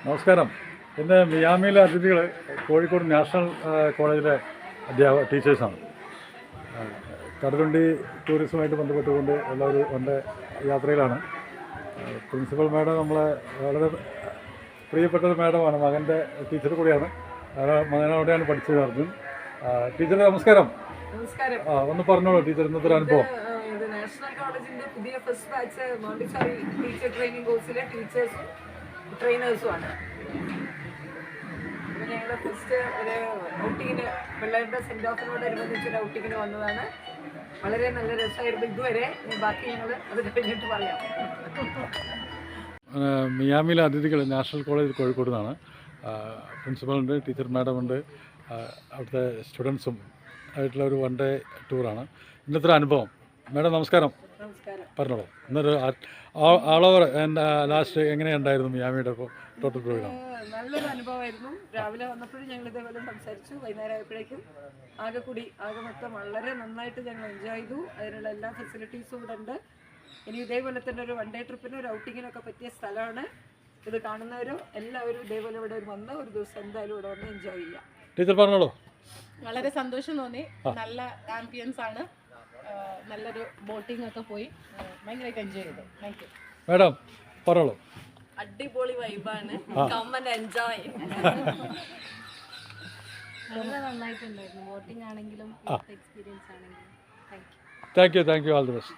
നമസ്കാരം. ഇന്ന് മിയാമിയിലെ അതിഥികൾ കോഴിക്കോട് നാഷണൽ കോളേജിലെ ടീച്ചേഴ്സാണ്. കടലുണ്ടി ടൂറിസവുമായിട്ട് ബന്ധപ്പെട്ടുകൊണ്ട് എല്ലാവരും എൻ്റെ യാത്രയിലാണ്. പ്രിൻസിപ്പൽ മാഡം നമ്മളെ വളരെ പ്രിയപ്പെട്ടൊരു മാഡമാണ്. മകൻ്റെ ടീച്ചർ കൂടിയാണ്. മകനോടെയാണ് പഠിച്ചത് അർജുൻ. ടീച്ചർ നമസ്കാരം. നമസ്കാരം. ഒന്ന് പറഞ്ഞോളൂ ടീച്ചർ, ഇന്നത്തെ ഒരു അനുഭവം. ഇത് നാഷണൽ കോളേജിന്റെ പുതിയ first batch Montessori teacher training കോഴ്സിലെ ടീച്ചേഴ്സും ട്രെയിനേഴ്സുമാണ്. അപ്പോൾ ഞങ്ങളുടെ ഫസ്റ്റ് ഒരു ഔട്ടിങ്ങിന് പിള്ളേരുടെ സെൻഡ് ഓഫിനോടനുബന്ധിച്ചൊരു ഔട്ടിങ്ങിന് വന്നതാണ്. വളരെ നല്ല രസമായിരുന്നു ഇതുവരെ. ബാക്കി ഞങ്ങൾ അത് കഴിഞ്ഞിട്ട് പറയാം. മിയാമിയിലെ അതിഥികൾ നാഷണൽ കോളേജ് കോഴിക്കോട് നിന്നാണ്. പ്രിൻസിപ്പളുണ്ട്, ടീച്ചർ മാഡമുണ്ട്, അവിടുത്തെ സ്റ്റുഡൻസും ആയിട്ടുള്ള ഒരു വൺ ഡേ ടൂറാണ്. ഇന്നത്തെ ഒരു അനുഭവം. മാഡം നമസ്കാരം. നമസ്കാരം. പറഞ്ഞോളൂ, ഇന്നൊരു ആൾ ഓവർ ലാസ്റ്റ് എങ്ങനെയുണ്ടായിരുന്നു മിയാമിയുടെ ടോട്ടൽ പ്രോഗ്രാം? നല്ലൊരു അനുഭവമായിരുന്നു. രാവിലെ വന്നപ്പോഴും ഞങ്ങൾ ഇതേപോലെ സംസാരിച്ചു. വൈകുന്നേരം ആയപ്പോഴേക്കും ആകെ മൊത്തം വളരെ നന്നായിട്ട് ഞങ്ങൾ എൻജോയ് ചെയ്തു. അതിനുള്ള എല്ലാ ഫെസിലിറ്റീസും ഇവിടെ ഉണ്ട്. ഇനി ഇതേപോലെ തന്നെ ഒരു വൺ ഡേ ട്രിപ്പിനും ഒരു ഔട്ടിങ്ങിനൊക്കെ പറ്റിയ സ്ഥലമാണ്. ഇത് കാണുന്നവരും എല്ലാവരും ഇതേപോലെ ഇവിടെ വന്ന് ഒരു ദിവസം എന്തായാലും ഇവിടെ വന്ന് എൻജോയ് ചെയ്യാം. ടീച്ചർ പറഞ്ഞോളൂ. വളരെ സന്തോഷം തോന്നി. നല്ല ആംബിയൻസ് ആണ്. നല്ലൊരു ബോട്ടിംഗ് ഒക്കെ പോയി ഭയങ്കരമായിട്ട് എൻജോയ് ചെയ്തു. Thank you. മാഡം പറഞ്ഞോളൂ. അടിപൊളി വൈബാണ്. Come and enjoy. വളരെ നന്നായിട്ടുണ്ടായിരുന്നു. ബോട്ടിംഗ് ആണെങ്കിലും എക്സ്പീരിയൻസ് ആണെങ്കിലും. Thank you. All the best.